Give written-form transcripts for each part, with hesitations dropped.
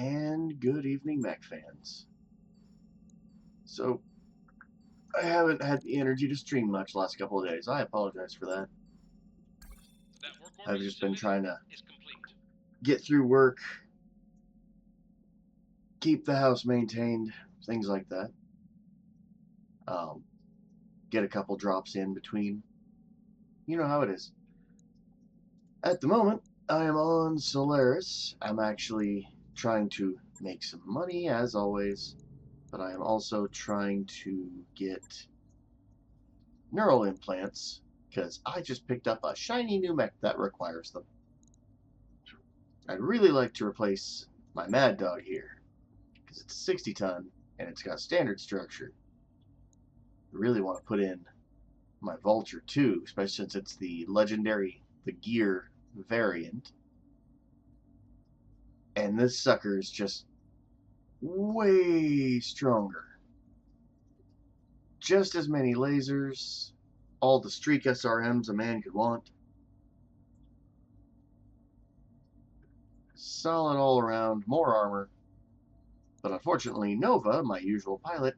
And good evening, mech fans. So, I haven't had the energy to stream much the last couple of days. I apologize for that. I've just been trying to get through work, keep the house maintained, things like that. Get a couple drops in between. You know how it is. At the moment, I am on Solaris. I'm actually trying to make some money, as always, but I am also trying to get neural implants, because I just picked up a shiny new mech that requires them. I'd really like to replace my Mad Dog here, because it's a 60 ton, and it's got standard structure. I really want to put in my Vulture too, especially since it's the legendary, the gear variant. And this sucker is just way stronger. Just as many lasers, all the streak SRMs a man could want. Solid all around, more armor. But unfortunately, Nova, my usual pilot,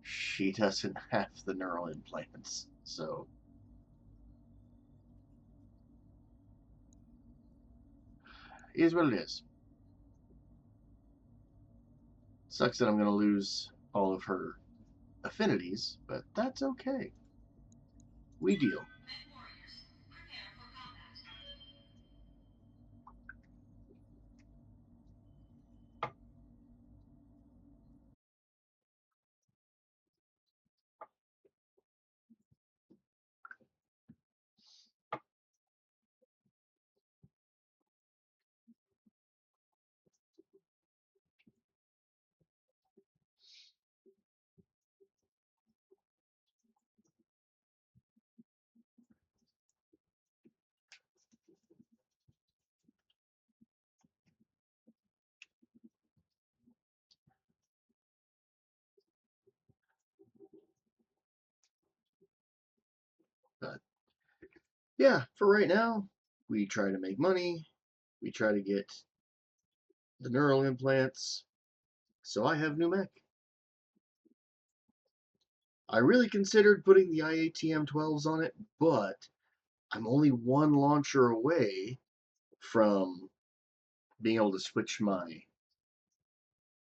she doesn't have the neural implants. So, it is what it is. Sucks that I'm going to lose all of her affinities, but that's okay. We deal. But yeah, for right now, we try to make money. We try to get the neural implants. So I have new mech. I really considered putting the IATM-12s on it, but I'm only one launcher away from being able to switch my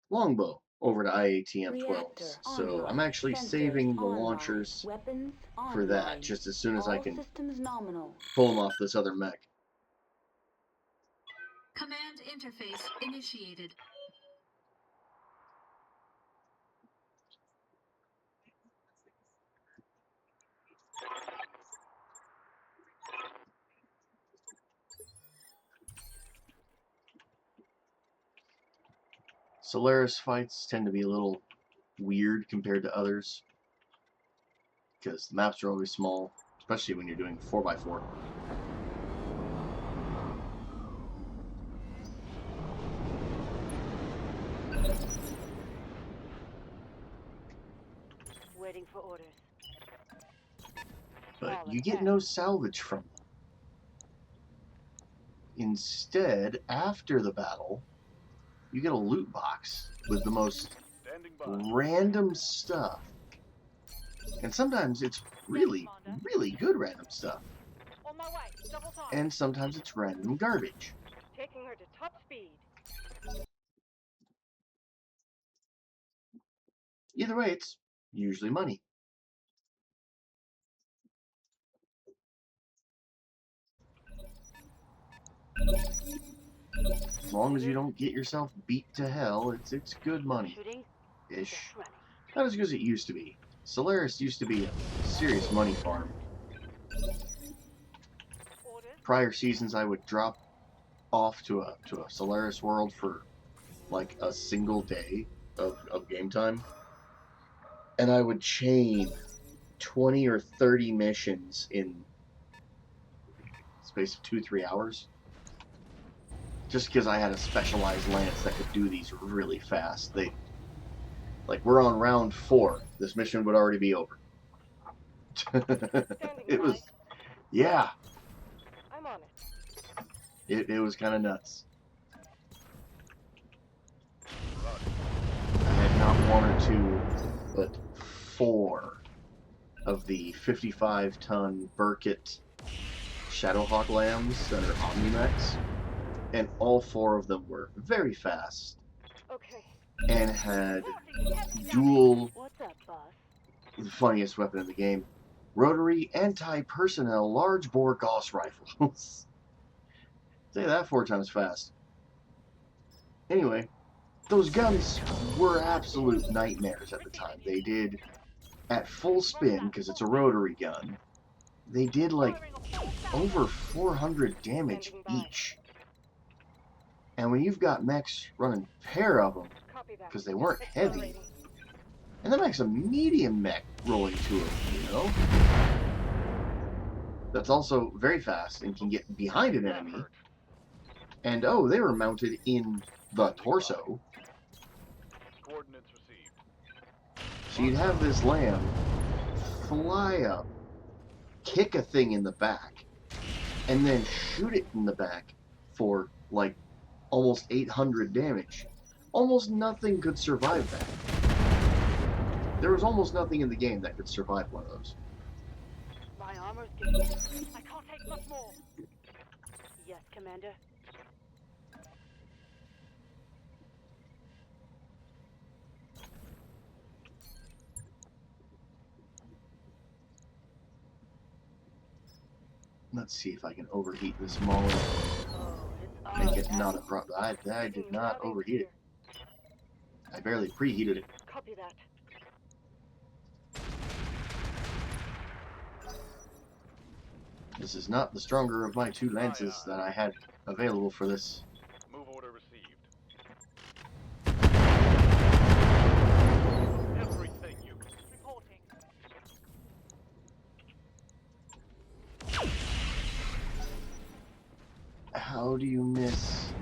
longbow over to IATM-12s. So I'm actually saving the launchers for that, just as soon as I can pull them off this other mech. Command interface initiated. Solaris fights tend to be a little weird compared to others, because the maps are always small, especially when you're doing 4x4. Waiting for orders. But you get no salvage from them. Instead, after the battle, you get a loot box with the most random stuff. And sometimes it's really, really good random stuff. On my way. Double time. And sometimes it's random garbage. Taking her to top speed. Either way, it's usually money. As long as you don't get yourself beat to hell, it's good money-ish. Not as good as it used to be. Solaris used to be a serious money farm. Prior seasons, I would drop off to a Solaris world for like a single day of game time, and I would chain 20 or 30 missions in the space of 2-3 hours, just because I had a specialized lance that could do these really fast. Like, we're on round 4. This mission would already be over. It was, yeah. I'm on it. It was kind of nuts. not one or two, but 4 of the 55-ton Burkett Shadowhawk lambs that are Omnimax, and all 4 of them were very fast Okay. and had Reporting heavy dual, damage. What's up, boss? the funniest weapon in the game, rotary anti-personnel large bore Gauss rifles. Say that 4 times fast. Anyway, those guns were absolute nightmares at the time. They did, at full spin, because it's a rotary gun, they did like Firing a full over salvo. 400 damage Standing by. each. And when you've got mechs running a pair of them, Copy that. because they weren't heavy, Accelerating. and that makes a medium mech rolling to it, you know? That's also very fast and can get behind an enemy. And oh, they were mounted in the torso. Coordinates received. So you'd have this lamb fly up, kick a thing in the back, and then shoot it in the back for like almost 800 damage. Almost nothing could survive that. There was almost nothing in the game that could survive one of those. My armor's getting. I can't take much more. Yes, Commander. Let's see if I can overheat this Molly. Oh, it's Make it on. not a problem. I did not overheat it. I barely preheated it. Copy that. This is not the stronger of my 2 lances that I had available for this. Move order received. Everything you Reporting. How do you miss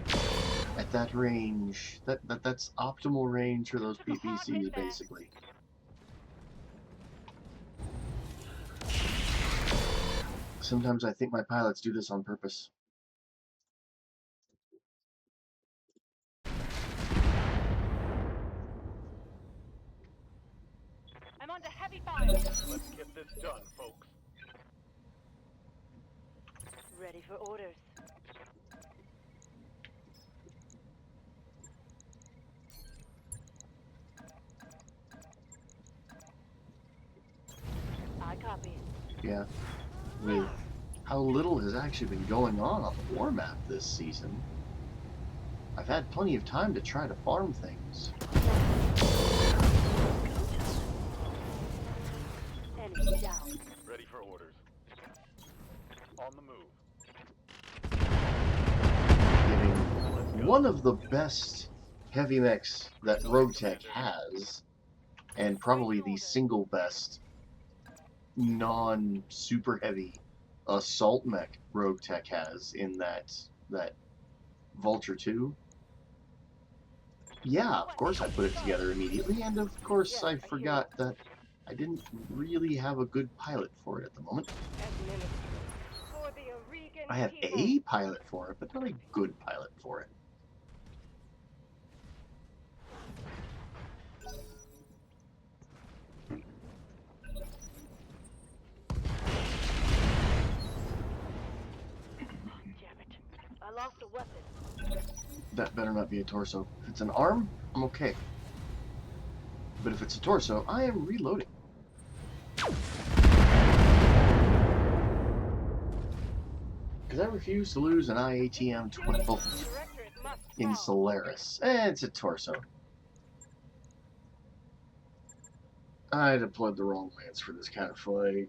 at that range? That's optimal range for those PPCs, basically. Sometimes I think my pilots do this on purpose. I'm under heavy fire. Let's get this done, folks. Ready for orders. I copy. Yeah. With how little has actually been going on the war map this season, I've had plenty of time to try to farm things. Enemy down. Ready for orders. On the move. Giving one of the best heavy mechs that Rogue Tech has, and probably the single best non-super heavy assault mech Rogue Tech has in that Vulture 2. Yeah, of course I put it together immediately, and of course I forgot that I didn't really have a good pilot for it at the moment. Administered. For the Oregon I have people. a pilot for it, but not a good pilot for it. Damn it. I lost a weapon. That better not be a torso. If it's an arm, I'm okay. But if it's a torso, I am reloading. Because I refuse to lose an IATM 12 Directorate must in fall. Solaris. It's a torso. I deployed the wrong lance for this kind of fight.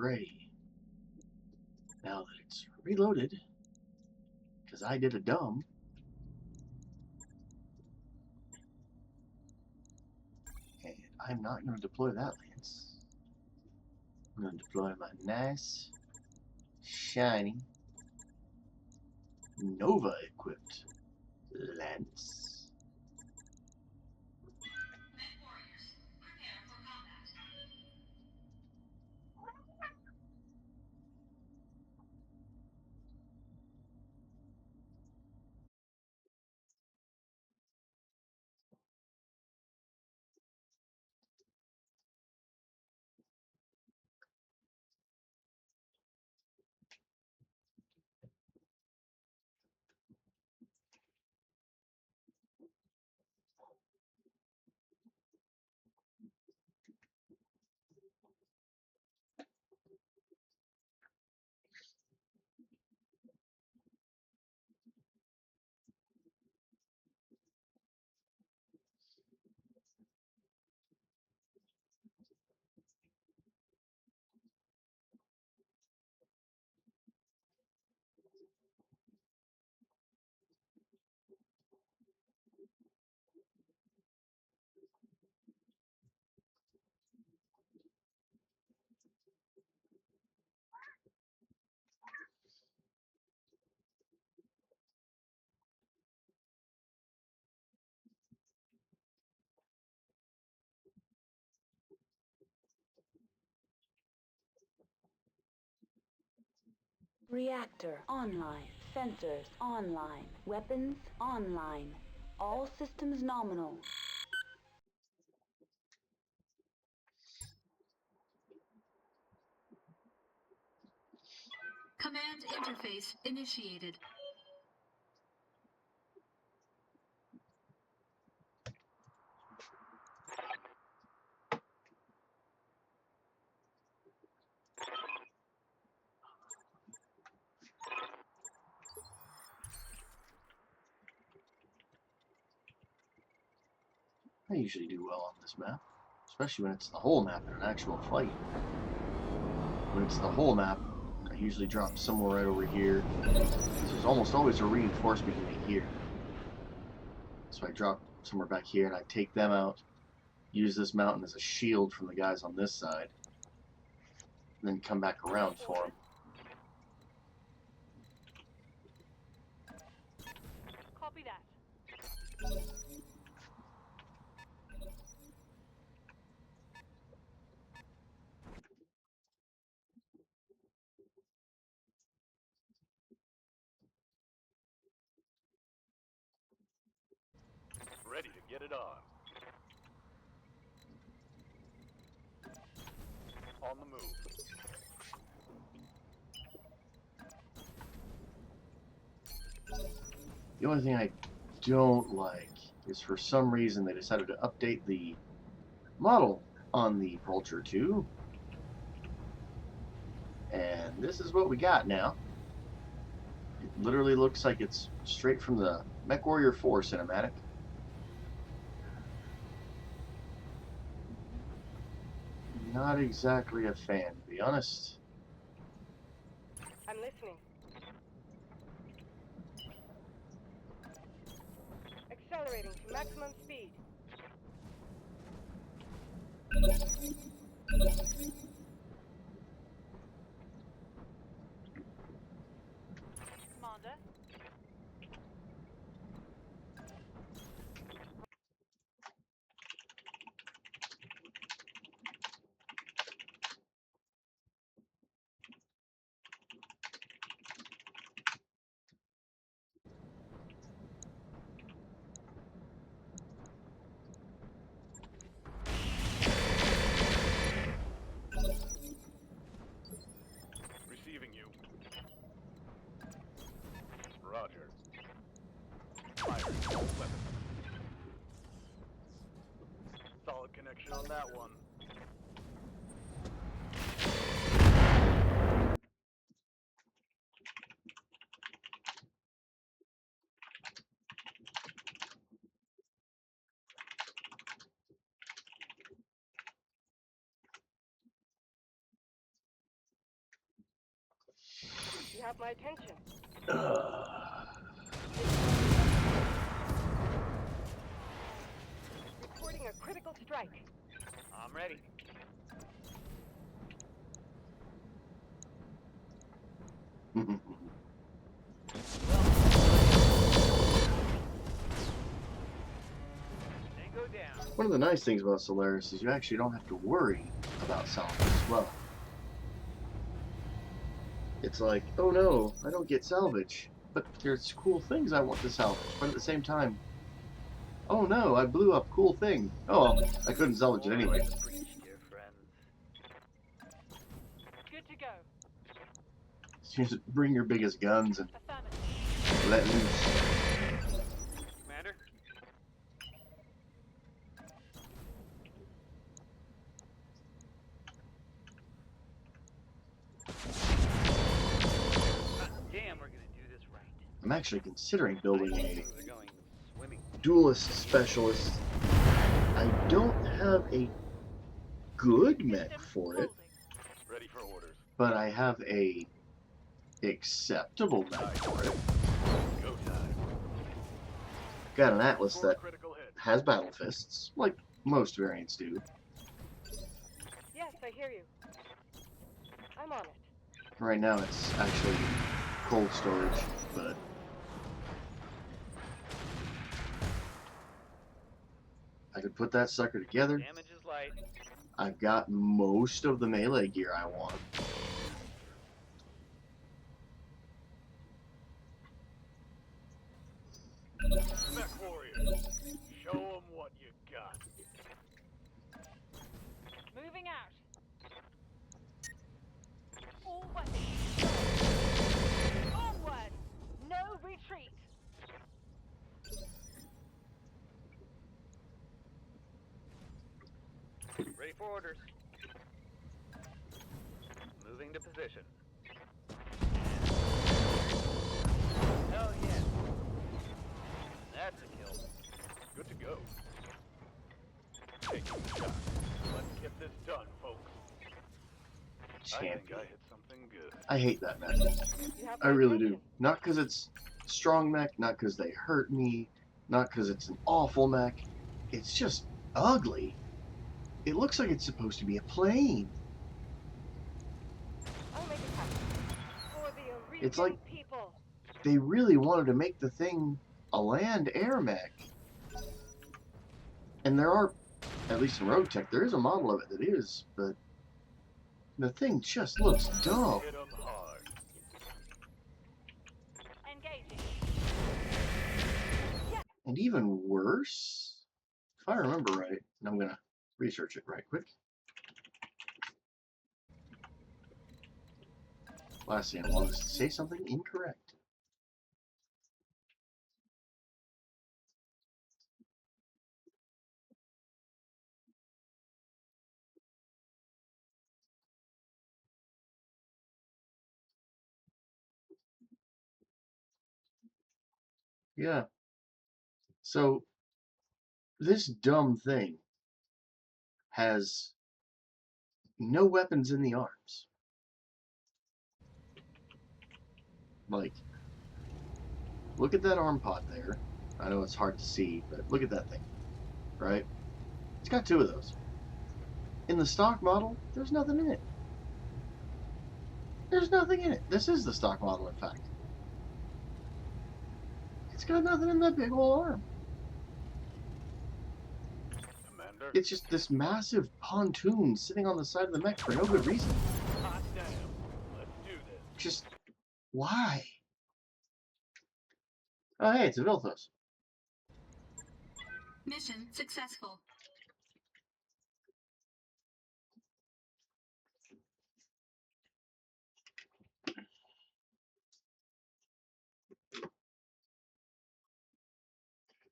ready. Now that it's reloaded, because I did a dumb, and I'm not going to deploy that lance. I'm going to deploy my nice, shiny, Nova equipped lance. Reactor online. Sensors online. Weapons online. All systems nominal. Command interface initiated. I usually do well on this map, especially when it's the whole map in an actual fight. When it's the whole map, I usually drop somewhere right over here. There's almost always a reinforcement unit here. So I drop somewhere back here and I take them out, use this mountain as a shield from the guys on this side, and then come back around for them. Copy that. Ready to get it on. On the move. The only thing I don't like is for some reason they decided to update the model on the Vulture 2. And this is what we got now. It literally looks like it's straight from the MechWarrior 4 cinematic. Not exactly a fan, to be honest. I'm listening. Accelerating to maximum speed. Commander. Receiving you. Roger. Fire. Weapon. Solid connection on that one. have my attention. Reporting a critical strike. I'm ready. Tango down. One of the nice things about Solaris is you actually don't have to worry about salvage as well. It's like, oh no, I don't get salvage, but there's cool things I want to salvage. But at the same time, oh no, I blew up cool thing. Oh, well, I couldn't salvage it anyway. Preach, dear friends. Good to go. Just bring your biggest guns and Affirmative. let loose. Commander? Damn, we're gonna do this right. I'm actually considering building a Things are going swimming. duelist specialist. I don't have a good mech System for it, holding. Ready for orders. but I have a acceptable mech for it. Go time. Got an Atlas For a that critical hit. has battle fists, like most variants do. Yes, I hear you. I'm on it. Right now it's actually cold storage, but I could put that sucker together. Damage is light. I've got most of the melee gear I want. Mech warriors. Show them what you got. Moving out. All weapons. Onward. No retreat. Ready for orders. Moving to position. Hell yeah. That's a kill. Good to go. Taking the shot. Let's get this done, folks. I think Champion. I hit something good. I hate that mech. You have I my really do. attention. Not because it's strong mech, not because they hurt me, not because it's an awful mech. It's just ugly. It looks like it's supposed to be a plane. I'll make it happen. For the It's Aridian like- people. They really wanted to make the thing a land air mech. And there are, at least in Rogue Tech, there is a model of it that is, but the thing just looks dumb. Hit 'em hard. Engaging. And even worse, if I remember right, and I'm gonna research it right quick. Last thing I want is to say something incorrect. Yeah. So this dumb thing has no weapons in the arms. Like, look at that arm pod there. I know it's hard to see, but look at that thing, right? It's got two of those. In the stock model, there's nothing in it. There's nothing in it. This is the stock model, in fact. It's got nothing in that big old arm. Commander. It's just this massive pontoon sitting on the side of the mech for no good reason. Hot damn. Let's do this. Just, why? Oh, hey, it's a Vilthos. Mission successful.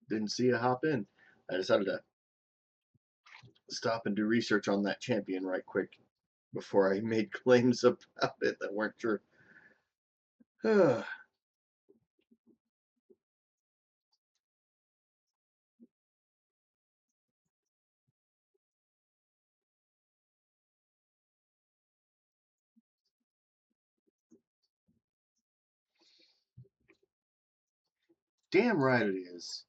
Didn't see you hop in. I decided to stop and do research on that champion right quick before I made claims about it that weren't true. damn right it is.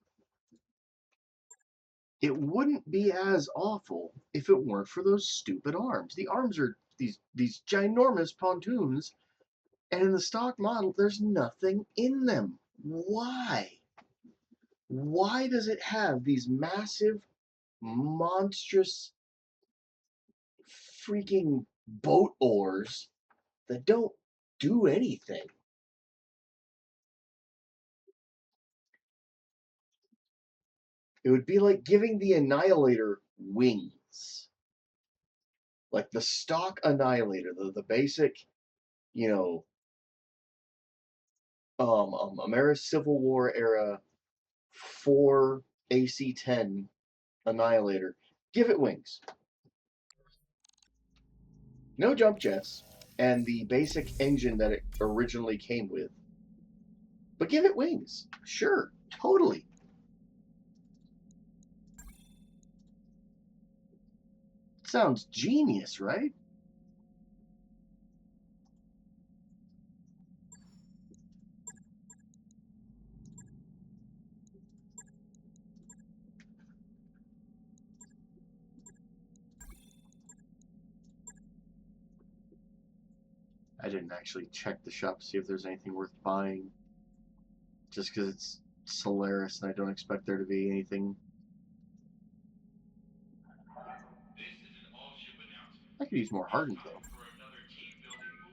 It wouldn't be as awful if it weren't for those stupid arms. The arms are these ginormous pontoons, and in the stock model, there's nothing in them. Why? Why does it have these massive, monstrous, freaking boat oars that don't do anything? It would be like giving the Annihilator wings. Like the stock Annihilator, the basic, you know, America's Civil War era 4 AC-10 Annihilator. Give it wings. No jump jets, and the basic engine that it originally came with. But give it wings. Sure, totally. Sounds genius, right? I didn't actually check the shop to see if there's anything worth buying. Just because it's Solaris and I don't expect there to be anything. I could use more hardened though.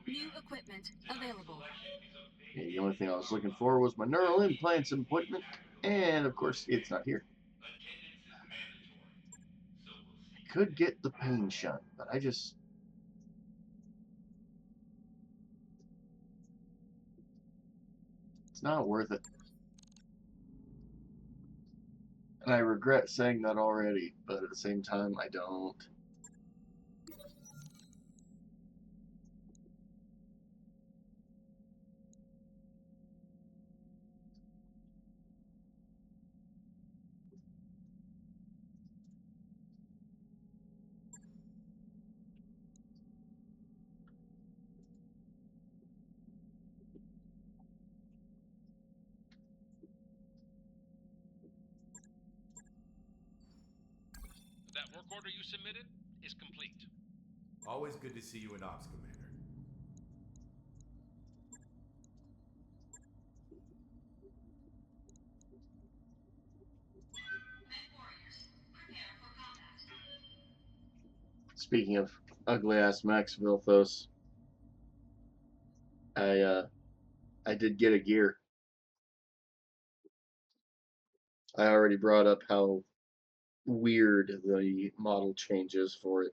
New equipment available. Yeah, the only thing I was looking for was my neural implants appointment, and of course it's not here. I could get the pain shunt, but it's not worth it. And I regret saying that already, but at the same time I don't. That work order you submitted is complete. Always good to see you in ops, Commander. Speaking of ugly ass Max Vilthos, I did get a gear. I already brought up how weird the model changes for it.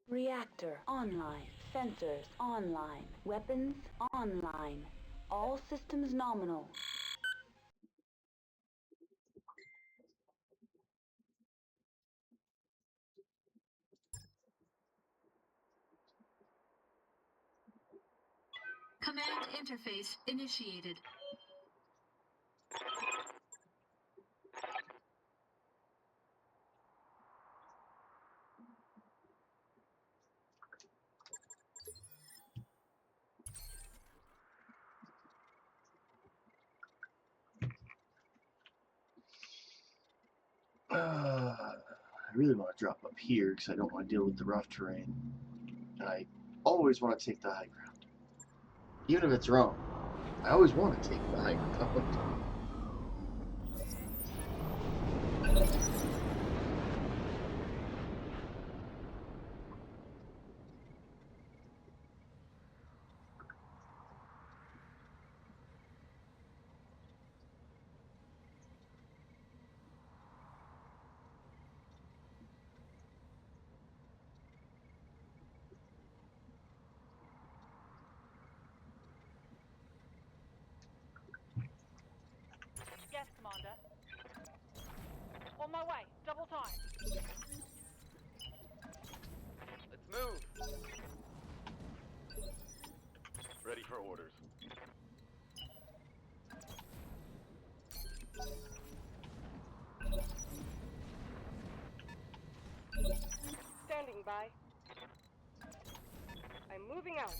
Reactor online. Sensors online. Weapons online. All systems nominal. Command interface initiated. I really want to drop up here because I don't want to deal with the rough terrain. And I always want to take the high ground. Even if it's wrong, I always want to take the high ground. Yes, Commander. On my way. Double time. Let's move. Ready for orders. Standing by. I'm moving out.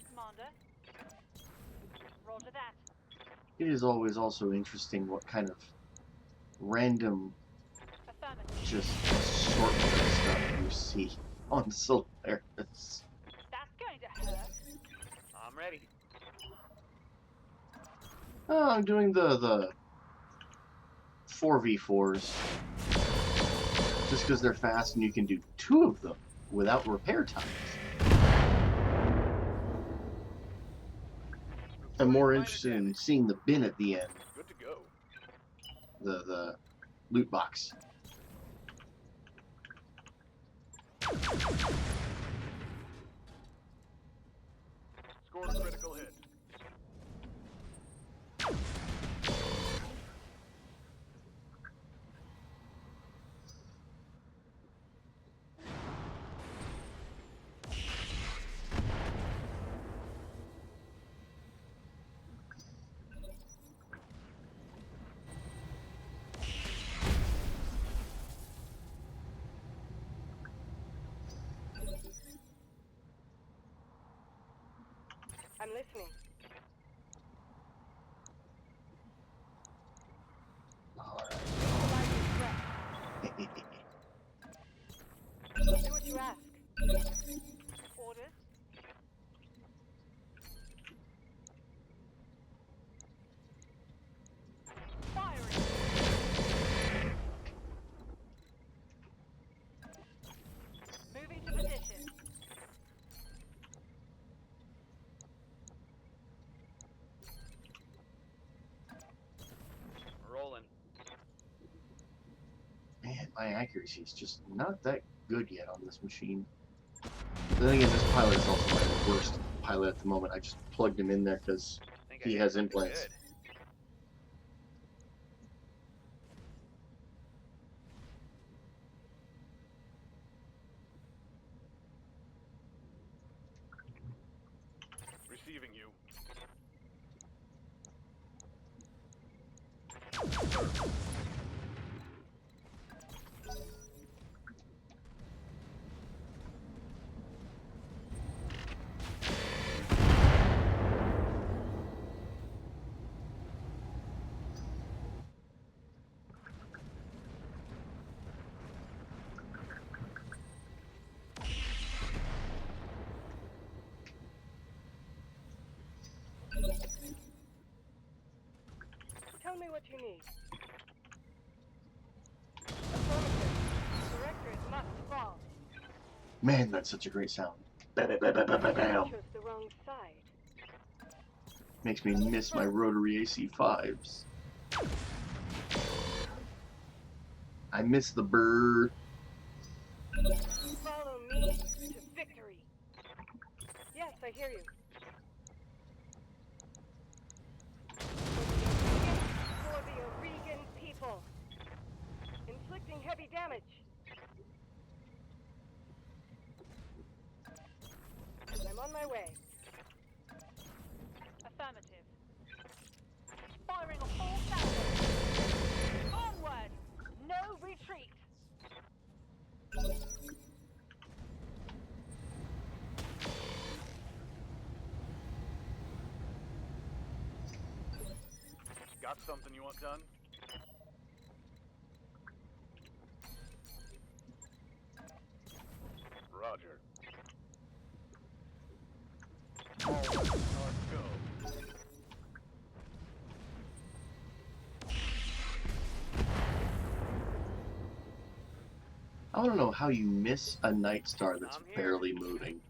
Commander. Roger that. It is always also interesting what kind of random, Affirmative. just assortment of stuff you see on Solaris. That's going to hurt. I'm ready. Oh, I'm doing the 4v4s just because they're fast and you can do 2 of them without repair times. I'm more interested in seeing the bin at the end, Good to go. the loot box. Scored a critical hit. I'm listening. Do what you ask. Orders? Firing! Moving to position. Rolling. Man, my accuracy is just not that good yet on this machine. Then again, this pilot is also my worst pilot at the moment. I just plugged him in there because Think he hit has something implants. good. Receiving you. Tell me what you need. Affirmative. Directors must fall. Man, that's such a great sound. Bam. Chose the wrong side. Makes me miss my rotary AC5s. I miss the bird. Follow me to victory. Yes, I hear you. For the Oregon people. Inflicting heavy damage. I'm on my way. Affirmative. Firing on all cylinders. Onward! No retreat! Got something you want done? Roger. All right, let's go. I want to know how you miss a night star that's I'm here. barely moving.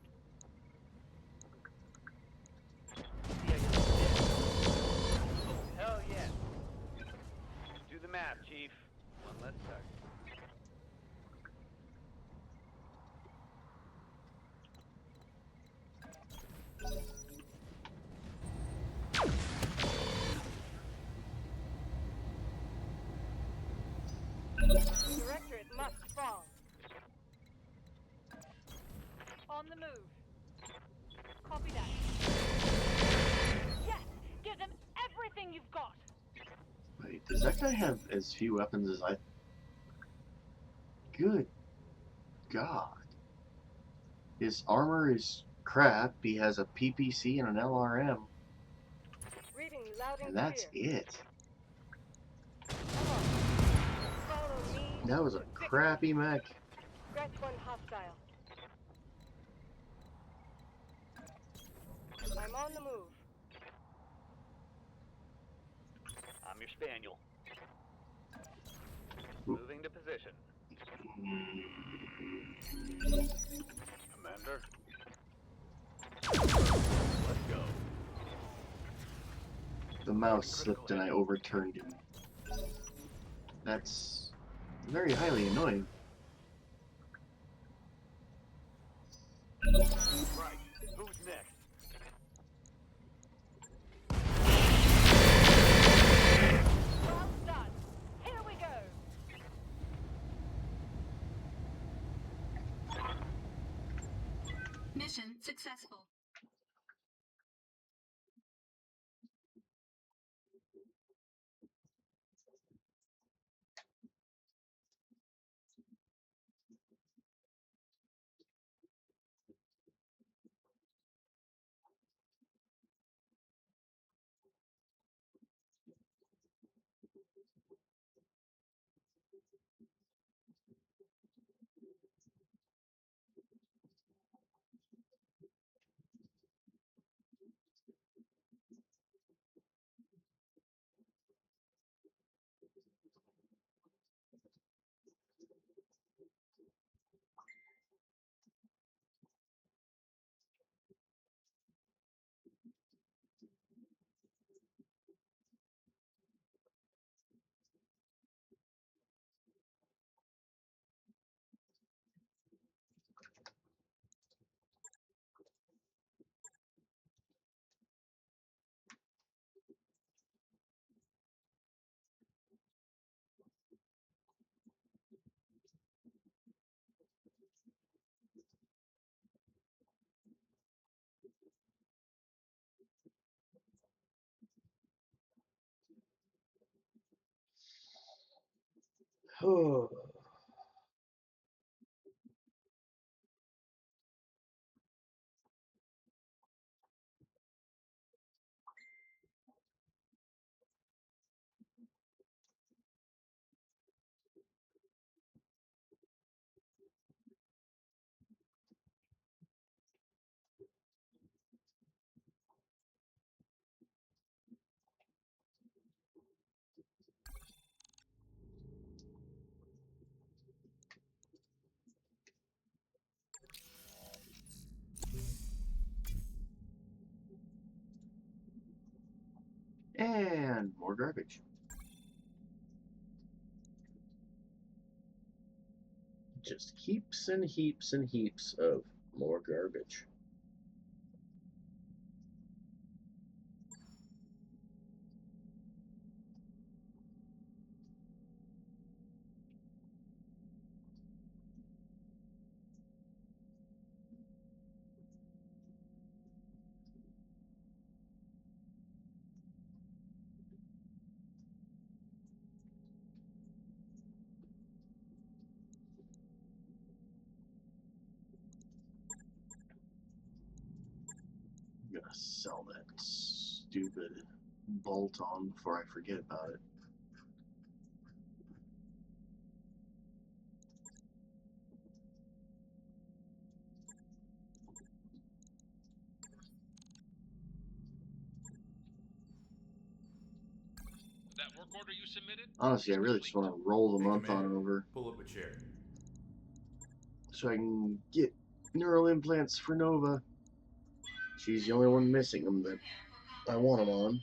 Hell yeah. Do the math, Chief. One less target. Directorate must fall. On the move. Copy that. Yes! Give them everything you've got! Wait, does that guy have as few weapons as I... Good God. His armor is crap. He has a PPC and an LRM. Reading you loud and And that's clear. it. Come on. Follow me. That was a to victory. crappy mech. Scratch one hostile. I'm on the move. I'm your spaniel. Moving to position. Commander. Let's go. The mouse slipped and I overturned him. That's very highly annoying. Right. Who's next? Well done. Here we go. Mission successful. And more garbage. Just heaps and heaps and heaps of more garbage. Gotta sell that stupid bolt on before I forget about it. That work order you submitted? Honestly, I really just want to roll the Hey, month on Commander. over Pull up a chair. so I can get neural implants for Nova. She's the only one missing them that I want them on.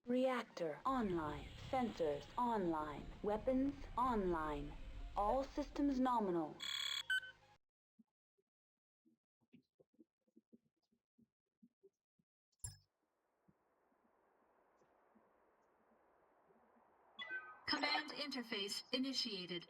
Reactor online. Sensors online. Weapons online. All systems nominal. Command interface initiated.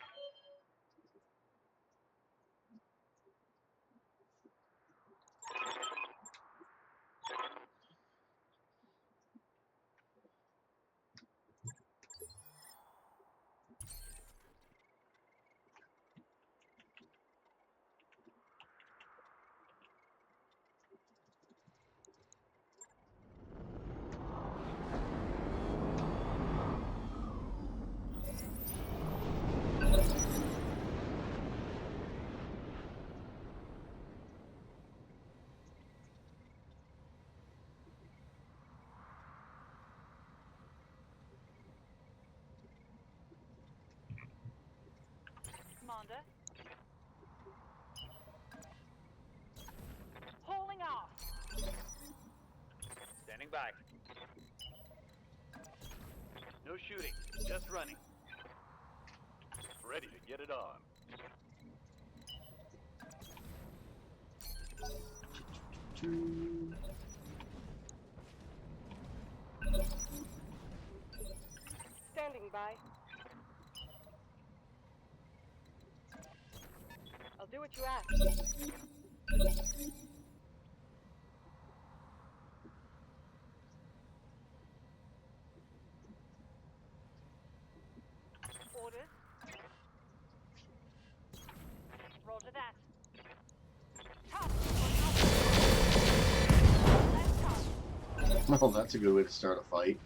Commander. Hauling off. Standing by. No shooting, just running. Ready to get it on. Standing by. I'll do what you ask. Orders. Roger that. Top. Left top. Well, that's a good way to start a fight.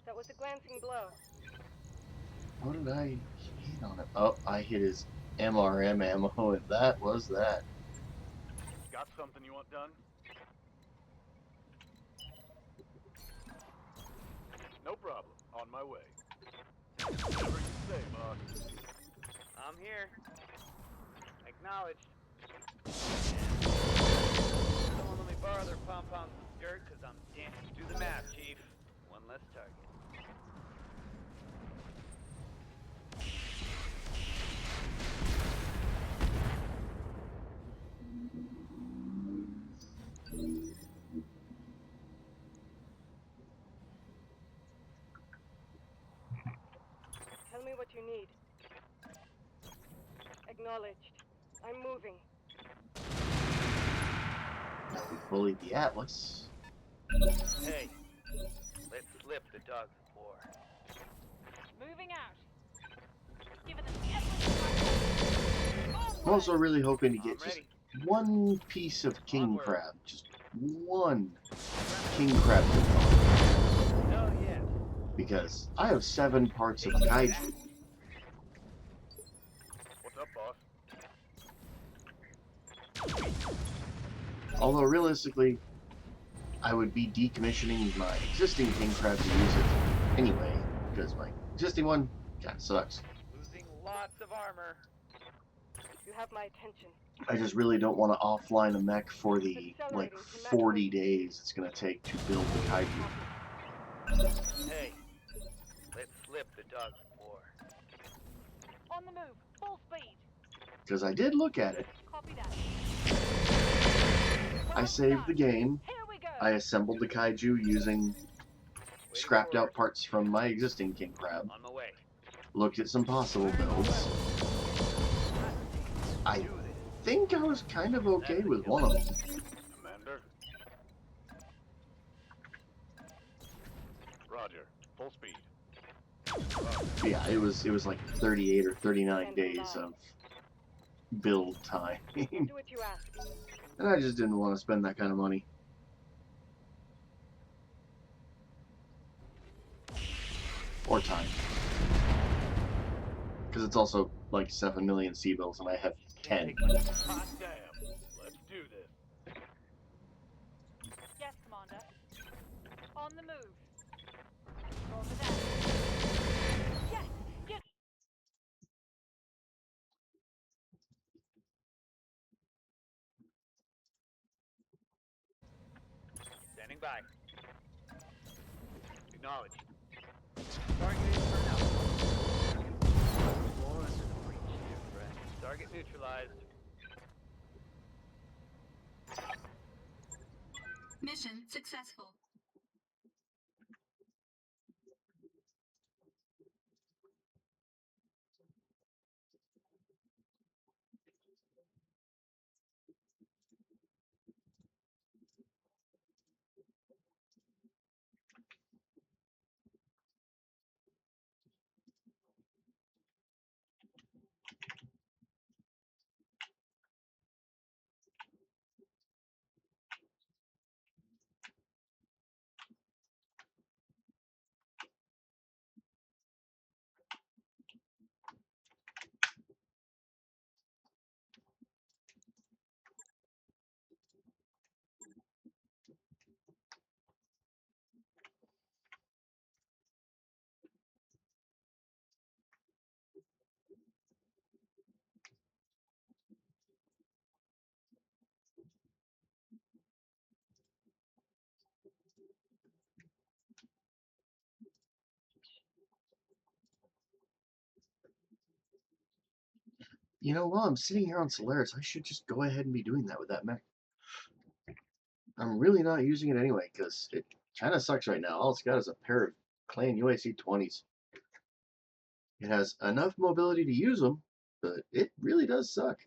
That was a glancing blow. What did I hit on it? Oh, I hit his MRM ammo, and that was that. Got something you want done? No problem. On my way. Whatever you say, boss. I'm here. Acknowledged. Someone let me borrow their pom-poms and skirt, because I'm damn. Do the math, Chief. One less target. Tell me what you need. Acknowledged. I'm moving. Now we bullied the Atlas. Hey, let's slip the dogs of war. Moving out. Giving them everything. I'm also really hoping to get I'm just ready. one piece of king Onward. crab. Just one king crab component. Hell yeah. Because I have 7 parts of Take kaiju. that. What's up, boss? Although realistically, I would be decommissioning my existing king crab to use it anyway, because my existing one kind of sucks. Losing lots of armor. You have my attention. I just really don't want to offline a mech for the like 40 days it's going to take to build the kaiju. Hey, let's slip the dog war. On the move. Full speed. Because I did look at it. Copy that. I saved the game. Here we go. I assembled the kaiju using scrapped out parts from my existing king crab. On my way. Looked at some possible builds. I think I was kind of okay with one of them. Commander? Roger. Full speed. But yeah, it was like 38 or 39 days of build time. Do what you ask. And I just didn't want to spend that kind of money. Or time. Because it's also like 7 million C-bills and I have 10. Hot damn. Let's do this. Yes, Commander. On the move. Over that. Yes. Yes. Standing by. Acknowledge. Target is for now. More under the breach, dear friend. Target neutralized. Mission successful. You know, while I'm sitting here on Solaris, I should just go ahead and be doing that with that mech. I'm really not using it anyway, because it kind of sucks right now. All it's got is a pair of Clan UAC 20s. It has enough mobility to use them, but it really does suck.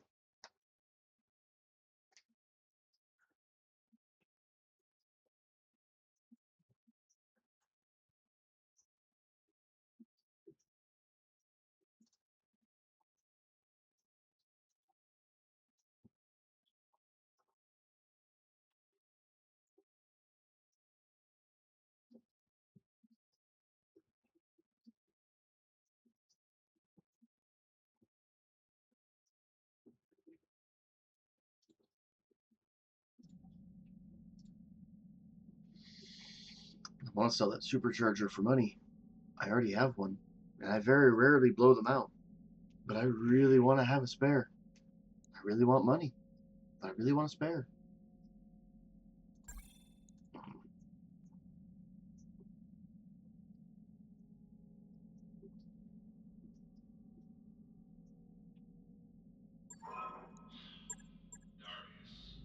I want to sell that supercharger for money. I already have one, and I very rarely blow them out. But I really want to have a spare. I really want money. I really want a spare. Darius,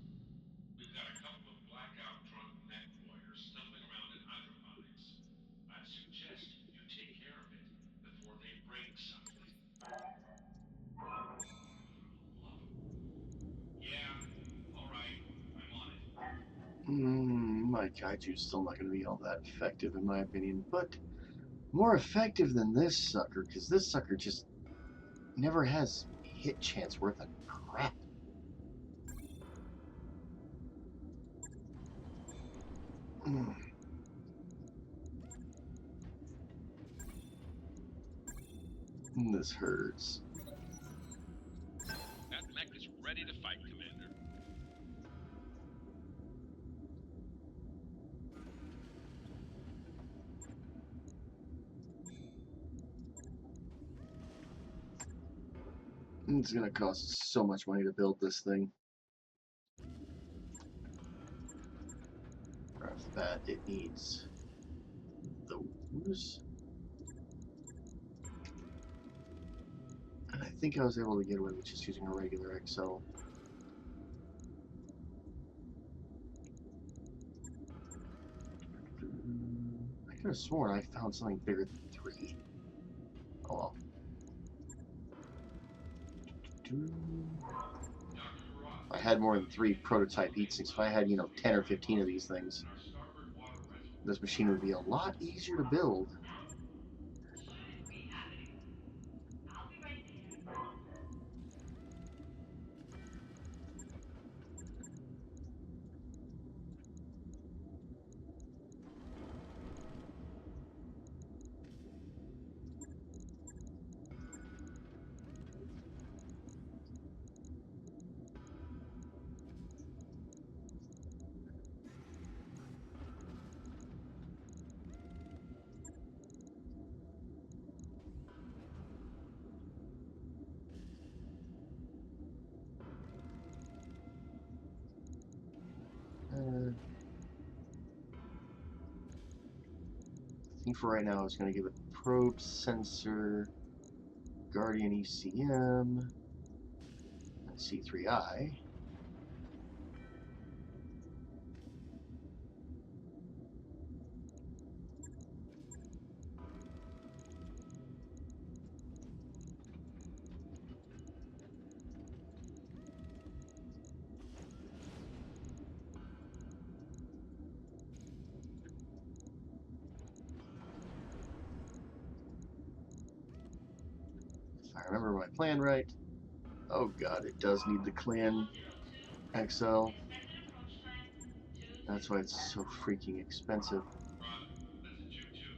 we've got a couple of blackout drunk mech warriors stumbling around in hydroponics. I'd suggest you take care of it before they break something. Love 'em. Yeah, all right, I'm on it. My kaiju's still not going to be all that effective in my opinion, but more effective than this sucker, because this sucker just never has hit chance worth a crap. This hurts. That mech is ready to fight, Commander. It's gonna cost so much money to build this thing. Right off the bat, it needs those. And I think I was able to get away with just using a regular XL. I could have sworn I found something bigger than 3. Oh well. I had more than 3 prototype heatsinks. If I had, 10 or 15 of these things, this machine would be a lot easier to build. I think for right now, I was going to give it probe sensor, Guardian ECM, and C3I. If I remember my plan right. Oh god, it does need the Clan XL. That's why it's so freaking expensive. Roger. That's a choo-choo.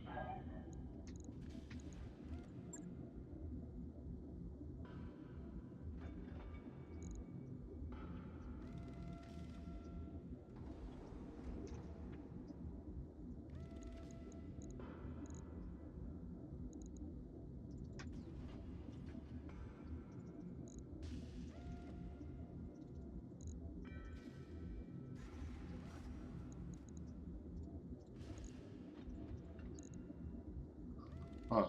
Huh.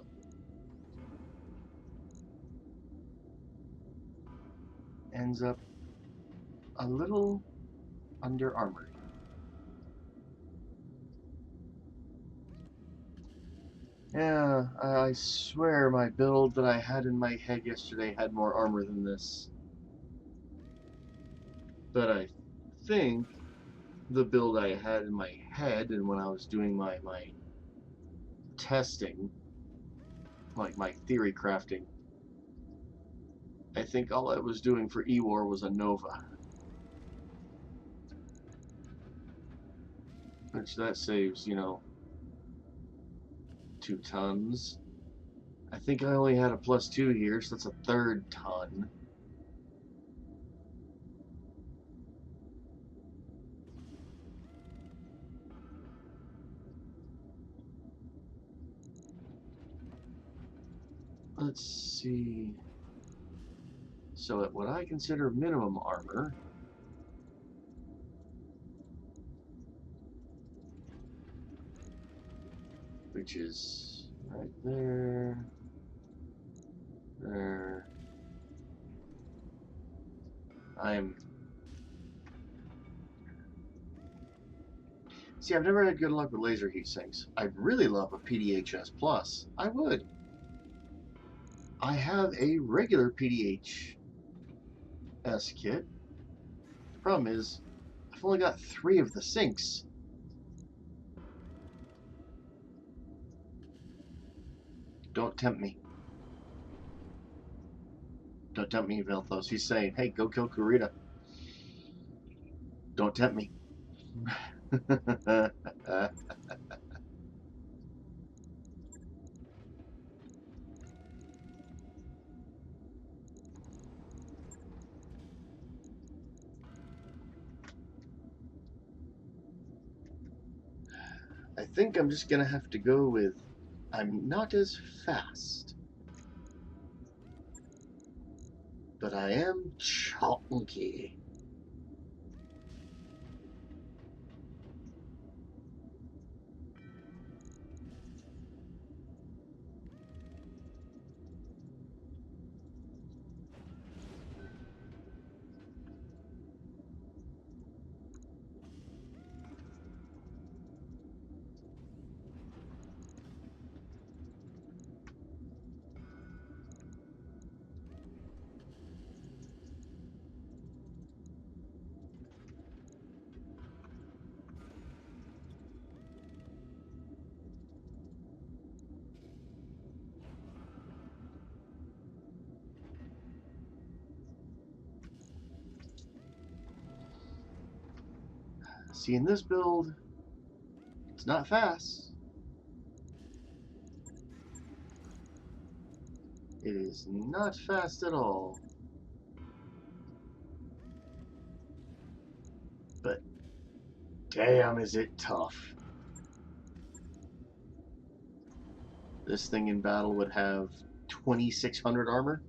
Ends up a little under armored. Yeah, I swear my build that I had in my head yesterday had more armor than this. But I think the build I had in my head and when I was doing my testing, like my theory crafting, I think all I was doing for E-War was a Nova. Which that saves, 2 tons. I think I only had a +2 here, so that's a third ton. Let's see. So at what I consider minimum armor, which is right there, there, I'm... See, I've never had good luck with laser heat sinks. I'd really love a PDHS Plus. I would. I have a regular PDHS kit. The problem is, I've only got 3 of the sinks. Don't tempt me. Don't tempt me, Vilthos. He's saying, hey, go kill Kurita. Don't tempt me. I think I'm just gonna have to go with I'm not as fast, but I am chunky. See, in this build, it's not fast. It is not fast at all. But damn, is it tough. This thing in battle would have 2,600 armor.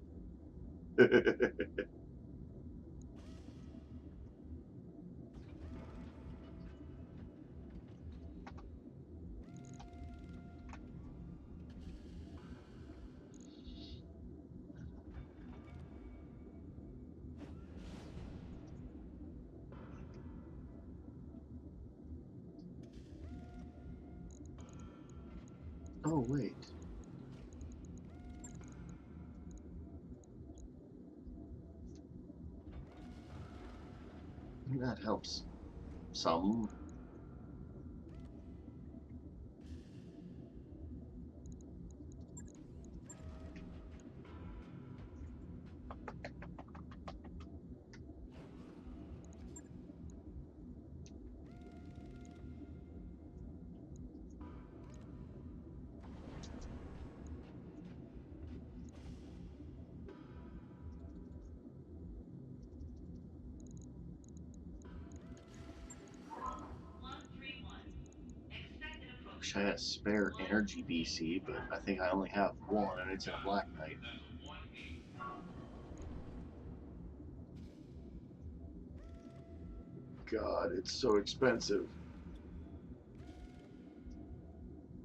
Oh, wait. That helps some. Wish I had a spare energy BC, but I think I only have one, and it's in a Black Knight. God, it's so expensive.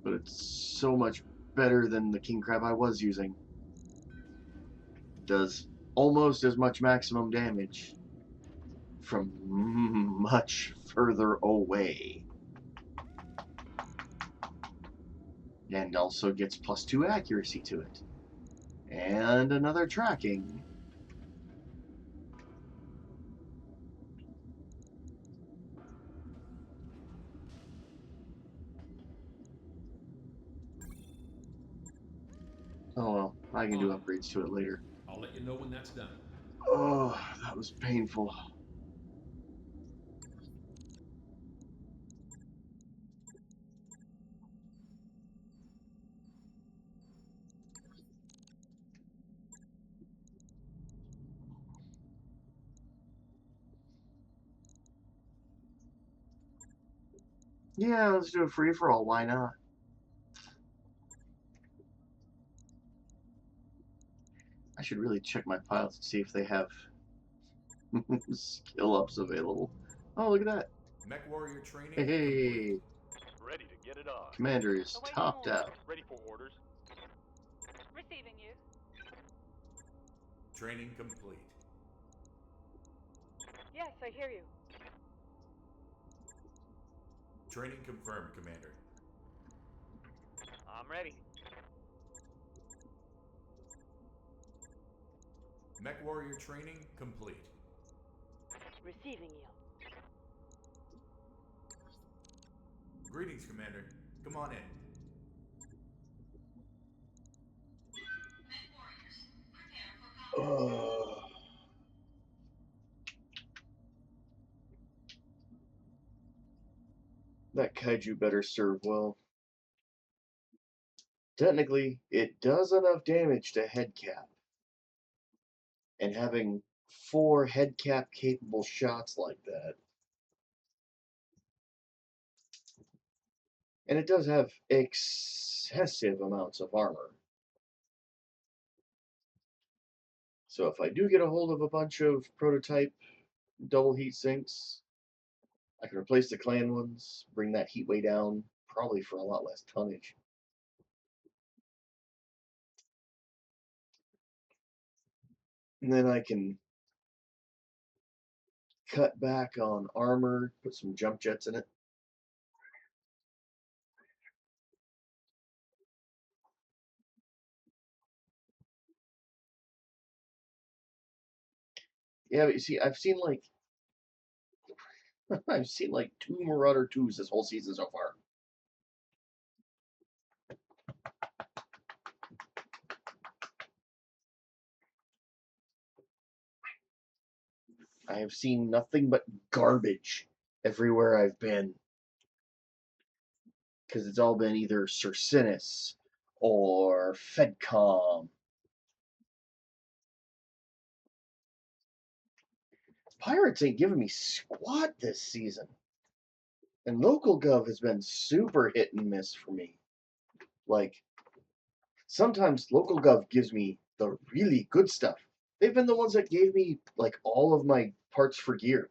But it's so much better than the King Crab I was using. Does almost as much maximum damage from much further away. And also gets +2 accuracy to it. And another tracking. Oh well, I can do upgrades to it later. I'll let you know when that's done. Oh, that was painful. Yeah, let's do a free-for-all, why not? I should really check my pilots to see if they have skill ups available. Oh, look at that. Mech Warrior training Hey, complete. Ready to get it on. Commander is Awaiting topped orders. out. Ready for orders. Receiving you. Training complete. Yes, I hear you. Training confirmed, Commander. I'm ready. Mech Warrior training complete. Receiving you. Greetings, Commander. Come on in. Mech warriors, prepare for combat. That kaiju better serve well. Technically, it does enough damage to head cap. And having 4 head cap capable shots like that. And it does have excessive amounts of armor. So if I do get a hold of a bunch of prototype double heat sinks, I can replace the clan ones, bring that heat way down, probably for a lot less tonnage. And then I can cut back on armor, put some jump jets in it. Yeah, but you see, I've seen like I've seen like 2 Marauder 2s this whole season so far. I have seen nothing but garbage everywhere I've been. Because it's all been either Circinus or Fedcom. Pirates ain't giving me squat this season. And local gov has been super hit and miss for me. Like, sometimes local gov gives me the really good stuff. They've been the ones that gave me, like, all of my parts for gear.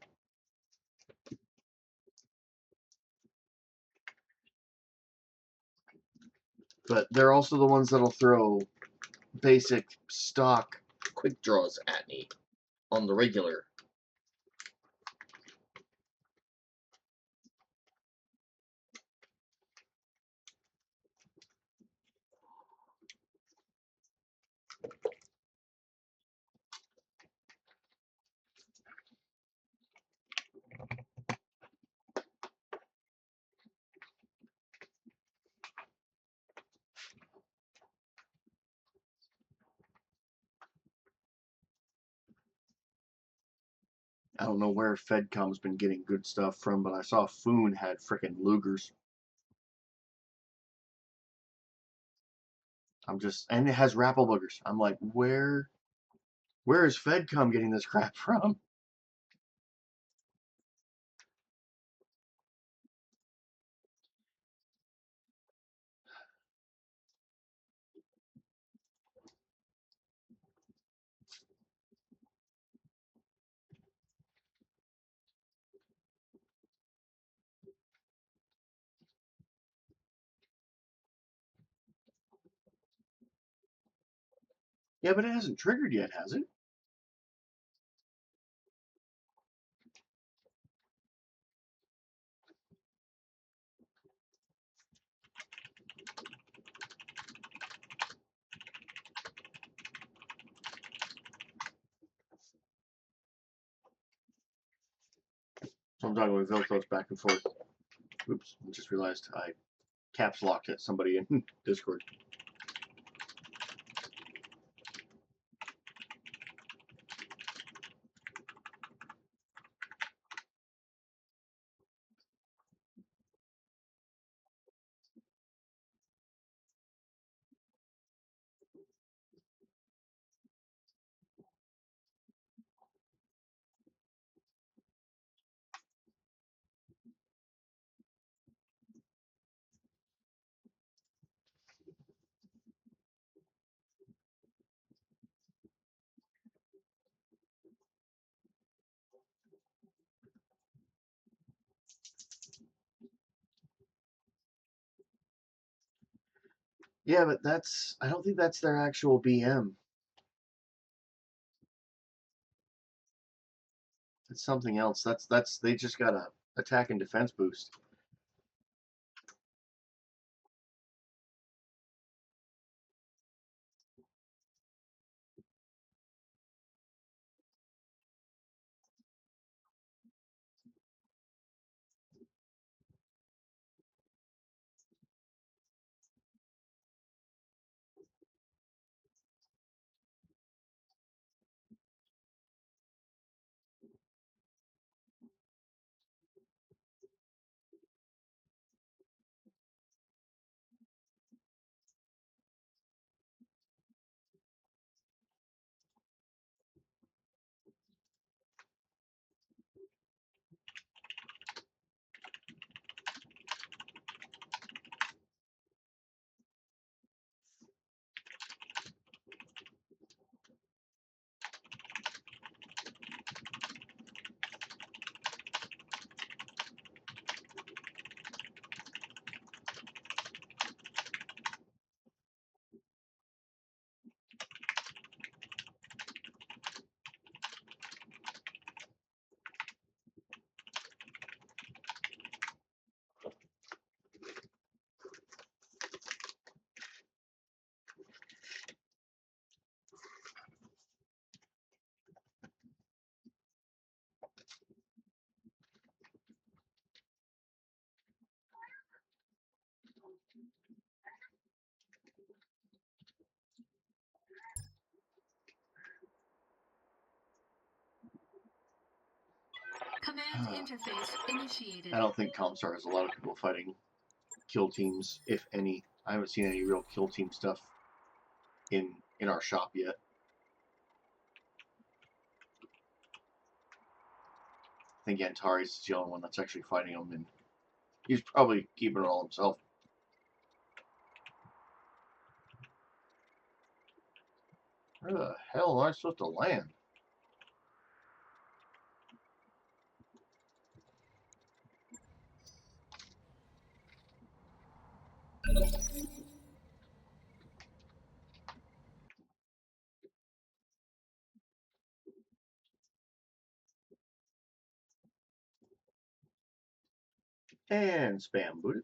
But they're also the ones that'll throw basic stock quick draws at me on the regular. I don't know where Fedcom's been getting good stuff from, but I saw Foon had frickin' Lugers. And it has Rapple Boogers. I'm like, where is Fedcom getting this crap from? Yeah, but it hasn't triggered yet, has it? So I'm talking with Velcros back and forth. Oops, I just realized I caps locked at somebody in Discord. Yeah, but I don't think that's their actual BM. It's something else. They just got a attack and defense boost. Command interface initiated. I don't think Comstar has a lot of people fighting kill teams, if any. I haven't seen any real kill team stuff in our shop yet. I think Antares is the only one that's actually fighting them, and he's probably keeping it all himself. Where the hell am I supposed to land? And spam booted.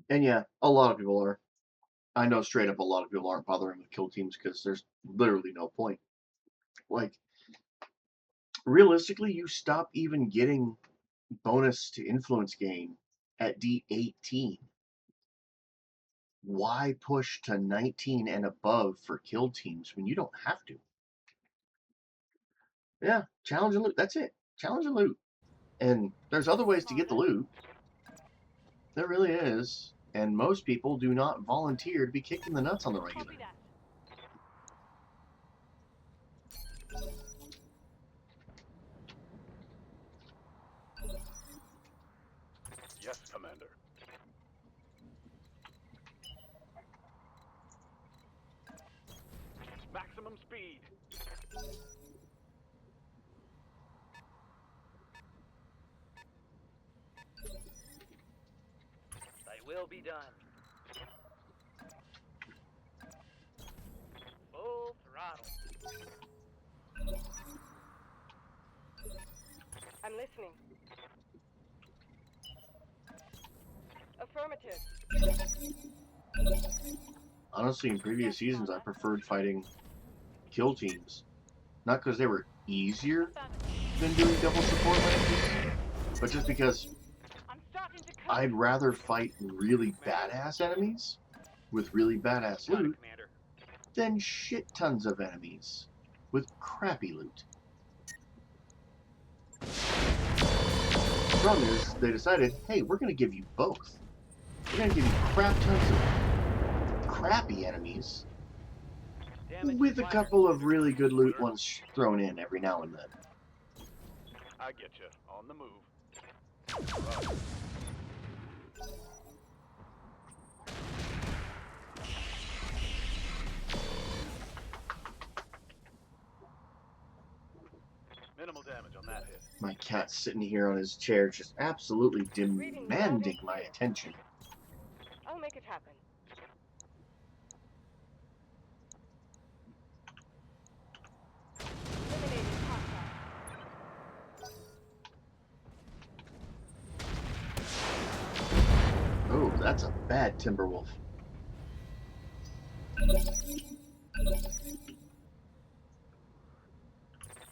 And yeah, a lot of people are. I know straight up a lot of people aren't bothering with kill teams because there's literally no point. Like, realistically, you stop even getting bonus to influence gain at D18. Why push to 19 and above for kill teams when you don't have to? Yeah, challenge and loot. That's it. Challenge and loot. And there's other ways to get the loot. There really is. And most people do not volunteer to be kicked in the nuts on the regular. Copy that. Yes, Commander. Maximum speed. They will be done. Full throttle. I'm listening. Affirmative. Honestly, in previous seasons, I preferred fighting kill teams. Not because they were easier than doing double support matches, but just because I'm starting to cook. I'd rather fight really badass enemies with really badass Got it, loot Commander. than shit tons of enemies with crappy loot. The problem is, they decided, hey, we're going to give you both. We're going to give you crap tons of crappy enemies Damage with a minor. couple of really good loot ones thrown in every now and then. I get you. On the move. Minimal damage on that hit. My cat's sitting here on his chair just absolutely demanding my attention. I'll make it happen. Eliminating hostile. Oh, that's a bad Timberwolf.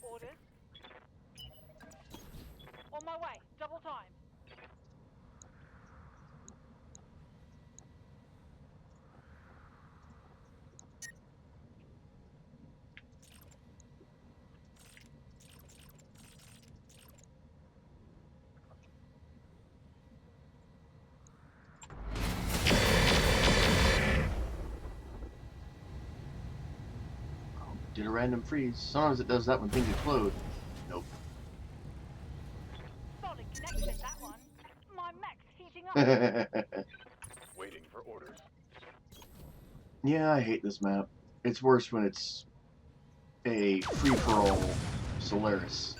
Orders. On my way. Double time. Did a random freeze. Sometimes it does that when things explode. Nope. Solid connection, that one. My mech's heating up. Waiting for orders. Yeah, I hate this map. It's worse when it's a free-for-all Solaris.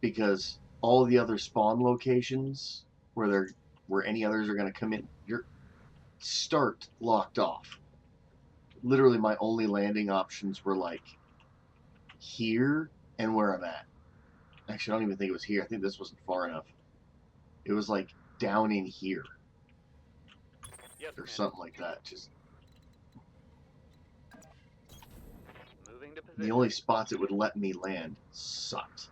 Because all the other spawn locations where any others are going to come in, you're start locked off. Literally, my only landing options were like here and where I'm at. Actually, I don't even think it was here. I think this wasn't far enough. It was like down in here Yes, or Commander. something like that. Just Moving to position. the only spots it would let me land sucked.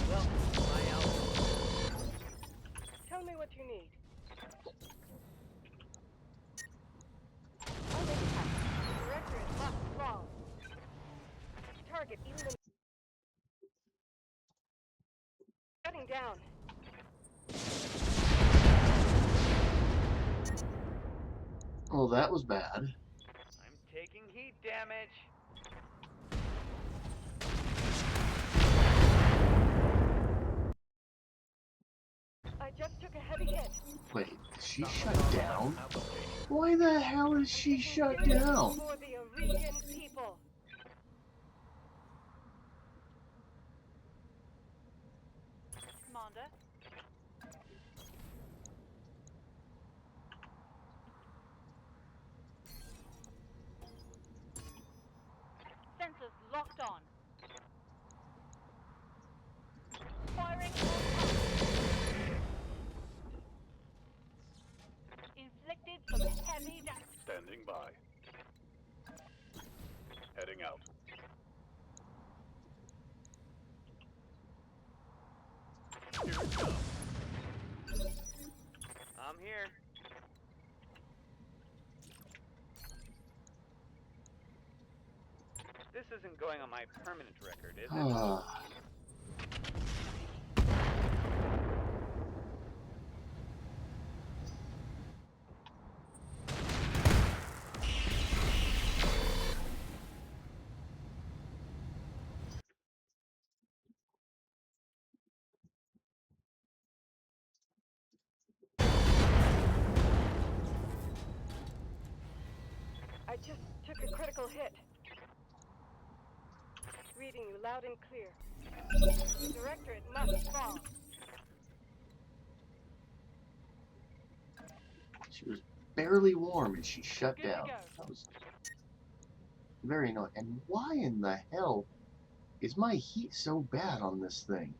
Well, my outfit. down. Well, that was bad. I'm taking heat damage. I just took a heavy hit. Wait, is she shut down? Why the hell is she shut down? For the Aurigan people. Commander. Sensors locked on. Firing on target. Inflicted some heavy damage. Standing by. Heading out. Here it comes. I'm here. This isn't going on my permanent record, is it? Ah, I just took a critical hit. Reading you loud and clear. The directorate must fall. she was barely warm and she shut Good to down. go. That was very annoying. And why in the hell is my heat so bad on this thing?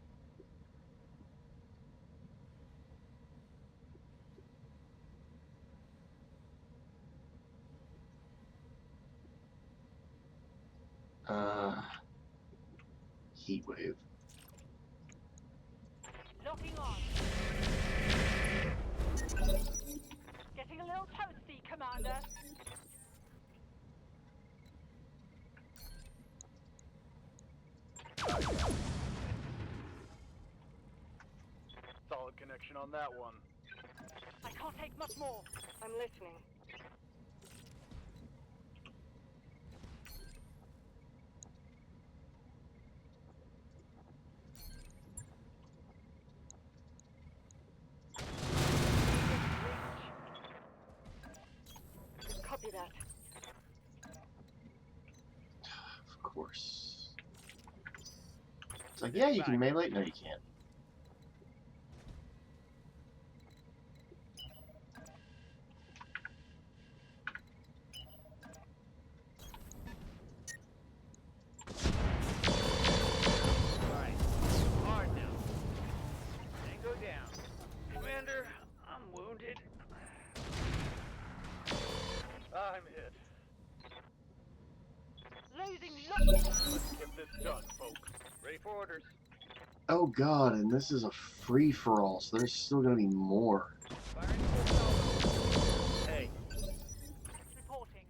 Heat wave. Locking on. Getting a little toasty, Commander. Solid connection on that one. I can't take much more. I'm listening. Copy that. Of course. It's like, yeah, you can melee. No, you can't. Alright. Hard now. Tango down. Commander, I'm wounded. I'm hit. Losing look. Let's get this done, folks. Ready for orders. Oh god, and this is a free-for-all, so there's still gonna be more. Firing full salvo. Hey, Reporting.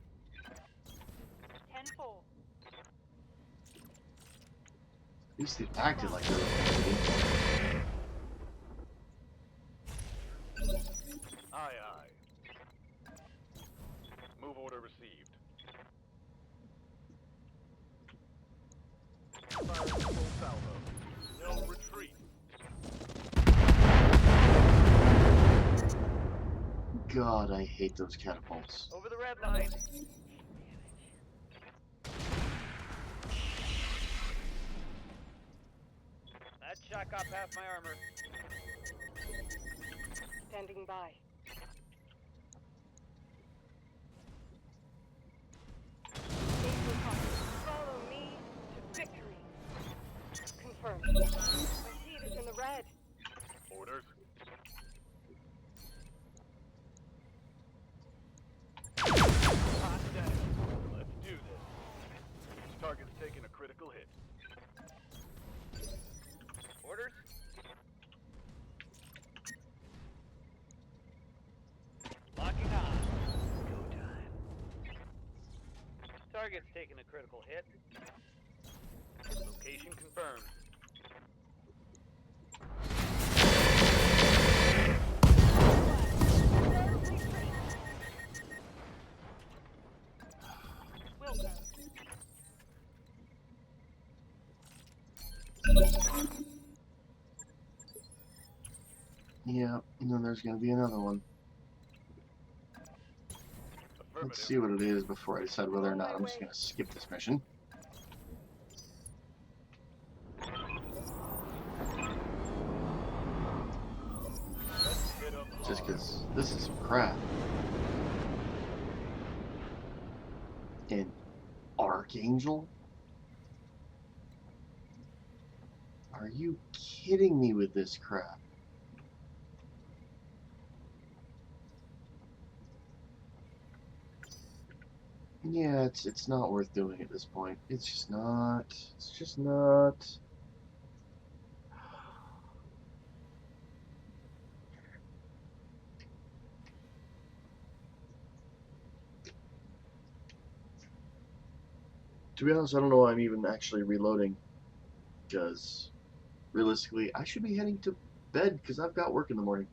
10-4. At least they acted like they were gonna Aye, aye. Move order received. Firing full salvo. No retreat. be. God, I hate those catapults. over the red line. That shot got past my armor. Standing by. Follow me to victory. Confirmed. My seat is in the red. Orders. Hot damn. Let's do this. Target's taking a critical hit. Orders? Locking on. Go time. Target's taking a critical hit. Location confirmed. Yeah, and then there's gonna be another one. Let's see what it is before I decide whether or not I'm just gonna skip this mission. Just because this is some crap. An Archangel? Are you kidding me with this crap? Yeah, it's not worth doing at this point. It's just not. It's just not. To be honest, I don't know why I'm even actually reloading. Because realistically, I should be heading to bed because I've got work in the morning.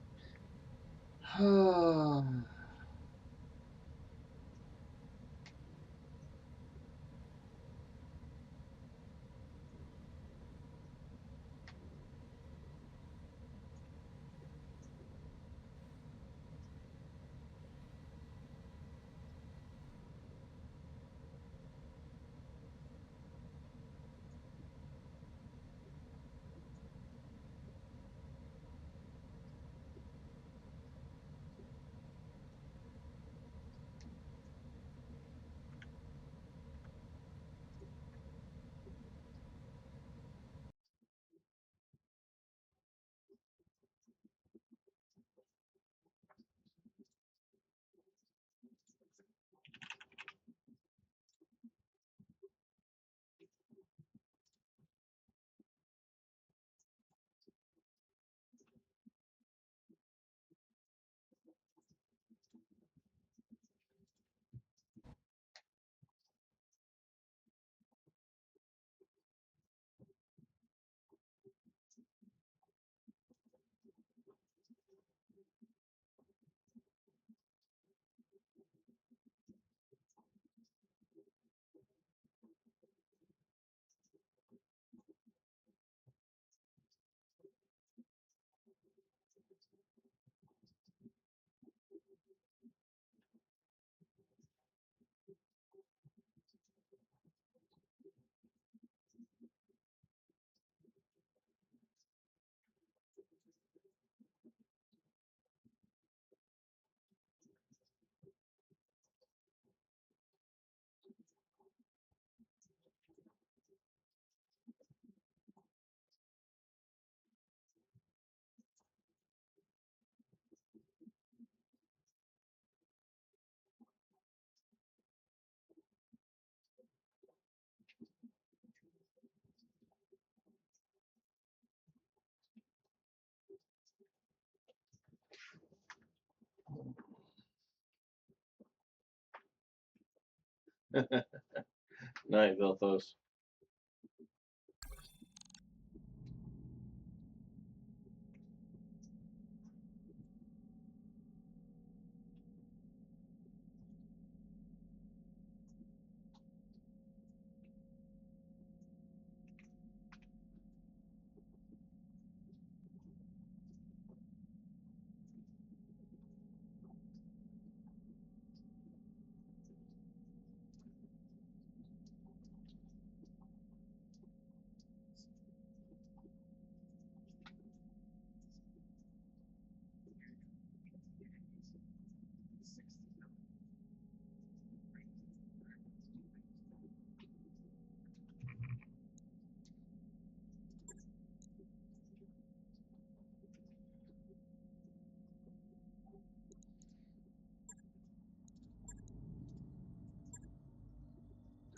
Night, Velthos.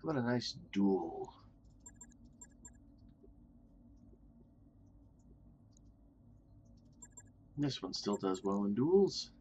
What a nice duel. This one still does well in duels.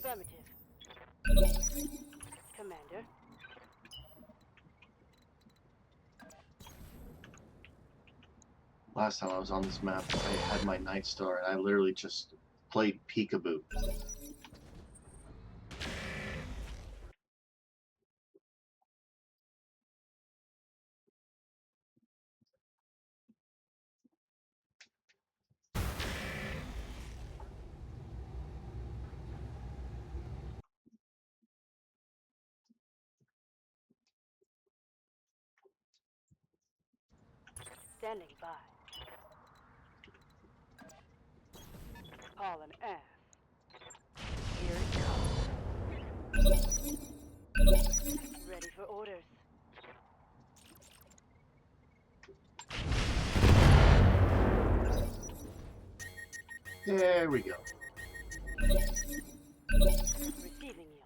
Affirmative. Commander. Last time I was on this map, I had my Night Star, and I literally just played peekaboo. Standing by. Hauling ass. Here it comes. Ready for orders. There we go. Receiving you.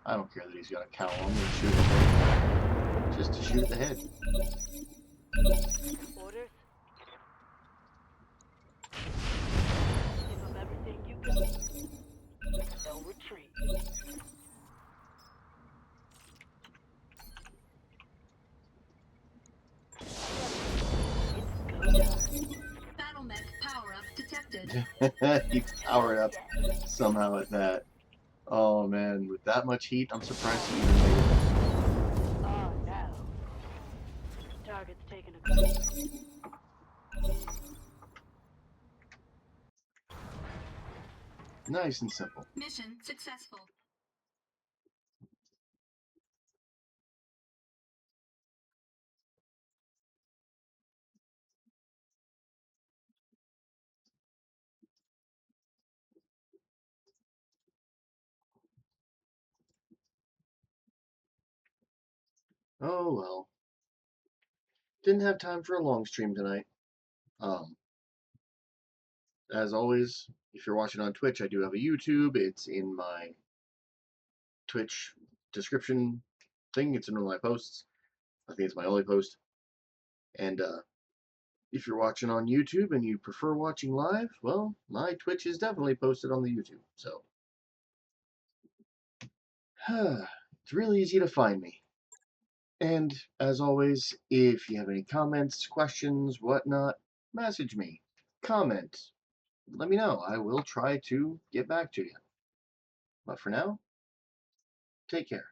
I don't care that he's got a cowl on me and shoot at the head. Just to shoot at the head. Orders. Give them everything you got. No retreat. Battle mech power up detected. He powered up somehow at that. Oh man, with that much heat, I'm surprised he even made it. Oh no. Target's taking a good. Nice and simple. Mission successful. Oh well. Didn't have time for a long stream tonight. Um, as always, if you're watching on Twitch, I do have a YouTube. It's in my Twitch description thing. It's in one of my posts. I think it's my only post. And if you're watching on YouTube and you prefer watching live, well, my Twitch is definitely posted on the YouTube. So it's really easy to find me. And as always, if you have any comments, questions, whatnot, message me, comment, let me know. I will try to get back to you. But for now, take care.